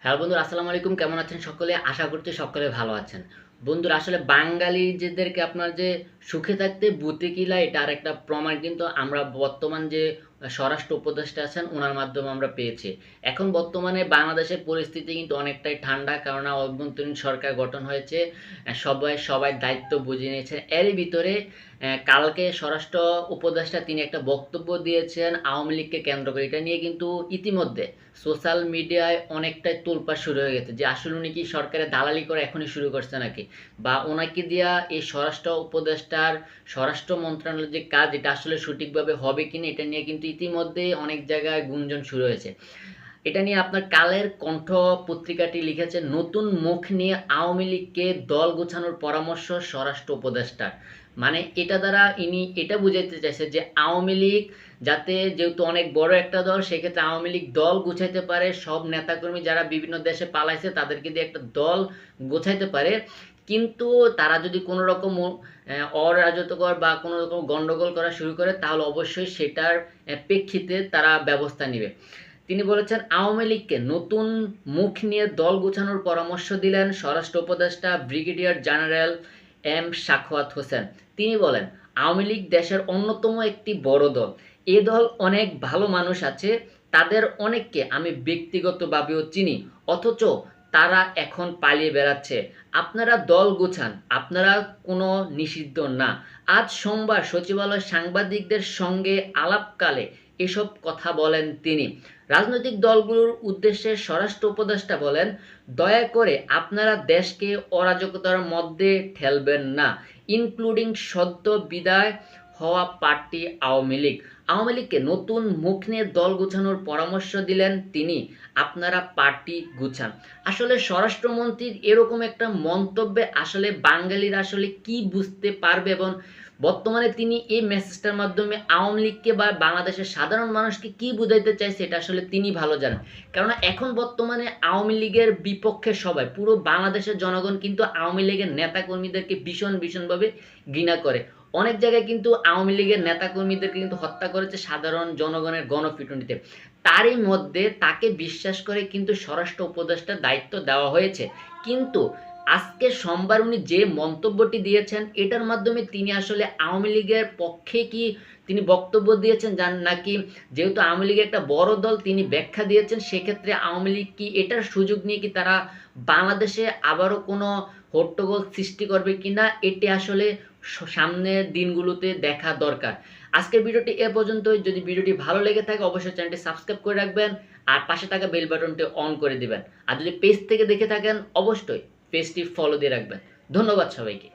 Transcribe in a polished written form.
Hello বন্ধুরা, আসসালামু আলাইকুম। কেমন আছেন সকলে? আশা করছি সকলে ভালো আছেন। বন্ধুরা, আসলে বাঙালি যেদেরকে আপনার যে সুখে থাকতে বুতে কিলা, এটা আরেকটা প্রমাণ কিন্তু আমরা বর্তমান যে স্বরাষ্ট্র উপদেষ্টা আছেন ওনার মাধ্যমে আমরা পেয়েছি। এখন বর্তমানে বাংলাদেশের পরিস্থিতি কিন্তু অনেকটাই ঠান্ডা, কেননা অভ্যন্তরীণ সরকার গঠন হয়েছে। সবাই দায়িত্ব বুঝে নিয়েছেন। এরই ভিতরে কালকে স্বরাষ্ট্র উপদেষ্টা তিনি একটা বক্তব্য দিয়েছেন আওয়ামী লীগকে কেন্দ্র করে। এটা নিয়ে কিন্তু ইতিমধ্যে সোশ্যাল মিডিয়ায় অনেকটাই তোলপাড় শুরু হয়ে গেছে যে আসলে উনি কি সরকারের দালালি করে এখনই শুরু করছে নাকি, বা ওনাকে দিয়া এই স্বরাষ্ট্র উপদেষ্টার স্বরাষ্ট্র মন্ত্রণালয়ের যে কাজ এটা আসলে সঠিকভাবে হবে কিনা, এটা নিয়ে কিন্তু ইতিমধ্যে অনেক জায়গায় গুঞ্জন শুরু হয়েছে। এটা নিয়ে আপনার কালের কণ্ঠ পত্রিকাটি লিখেছে, নতুন মুখ নিয়ে আওয়ামী লীগকে দল গোছানোর পরামর্শ স্বরাষ্ট্র উপদেষ্টার। মানে এটা দ্বারা ইনি এটা বুঝাইতে চাইছে যে আওয়ামী লীগ যাতে, যেহেতু অনেক বড় একটা দল, সেক্ষেত্রে আওয়ামী লীগ দল গুছাইতে পারে, সব নেতাকর্মী যারা বিভিন্ন দেশে পালাইছে তাদেরকে দিয়ে একটা দল গোছাইতে পারে। কিন্তু তারা যদি কোনো রকম অরাজকতাকর বা কোনো রকম গন্ডগোল করা শুরু করে, তাহলে অবশ্যই সেটার প্রেক্ষিতে তারা ব্যবস্থা নেবে। তিনি বলেছেন, আওয়ামী লীগকে নতুন মুখ নিয়ে দল গোছানোর পরামর্শ দিলেন স্বরাষ্ট্র উপদেষ্টা brigadier general M Sakhawat Hossain. তিনি বলেন, আওয়ামী লীগ দেশের অন্যতম একটি বড় দল। এ দল অনেক ভালো মানুষ আছে, তাদের অনেককে আমি ব্যক্তিগতভাবেও চিনি, অথচ তারা এখন পালিয়ে বেড়াচ্ছে। আপনারা দল গোছান, আপনারা কোনো নিষিদ্ধ না। আজ সোমবার সচিবালয় সাংবাদিকদের সঙ্গে আলাপকালে এসব কথা বলেন তিনি। রাজনৈতিক দলগুলোর উদ্দেশ্যে স্বরাষ্ট্র উপদেষ্টা বলেন, দয়া করে আপনারা দেশকে অরাজকতার মধ্যে ঠেলবেন না, ইনক্লুডিং সদ্য বিদায় হওয়া পার্টি আওয়ামী লীগ। আওয়ামী লীগকে নতুন মুখ নিয়ে দল গোছানোর পরামর্শ দিলেন তিনি, আপনারা পার্টি গুছান। আসলে স্বরাষ্ট্রমন্ত্রীর এরকম একটা মন্তব্যে আসলে বাঙালিরা আসলে কি বুঝতে পারবে, এবং বর্তমানে তিনি এই মেসেজটার মাধ্যমে আওয়ামী লীগকে বা বাংলাদেশের সাধারণ মানুষকে কি বুঝাইতে চাইছে এটা আসলে তিনি ভালো জানেন। কেননা এখন বর্তমানে আওয়ামী লীগের বিপক্ষে সবাই, পুরো বাংলাদেশের জনগণ কিন্তু আওয়ামী লীগের নেতাকর্মীদেরকে ভীষণভাবে ঘৃণা করে। অনেক জায়গায় কিন্তু আওয়ামী লীগের নেতাকর্মীদেরকে কিন্তু হত্যা করেছে সাধারণ জনগণের গণপিটুনিতে। তারই মধ্যে তাকে বিশ্বাস করে কিন্তু স্বরাষ্ট্র উপদেষ্টার দায়িত্ব দেওয়া হয়েছে। কিন্তু আজকে সোমবার উনি যে মন্তব্যটি দিয়েছেন, এটার মাধ্যমে তিনি আসলে আওয়ামী লীগের পক্ষে কি তিনি বক্তব্য দিয়েছেন যান, নাকি যেহেতু আওয়ামী লীগ একটা বড় দল তিনি ব্যাখ্যা দিয়েছেন, সেক্ষেত্রে আওয়ামী লীগ কি এটার সুযোগ নিয়ে কি তারা বাংলাদেশে আবারও কোনো হট্টগোল সৃষ্টি করবে কিনা, এটি আসলে সামনের দিনগুলোতে দেখা দরকার। আজকের ভিডিওটি এ পর্যন্তই। যদি ভিডিওটি ভালো লেগে থাকে অবশ্যই চ্যানেলটি সাবস্ক্রাইব করে রাখবেন, আর পাশে থাকা বেল বাটনটি অন করে দিবেন। আর যদি পেজ থেকে দেখে থাকেন অবশ্যই পেজটি ফলো দিয়ে রাখবেন। ধন্যবাদ সবাইকে।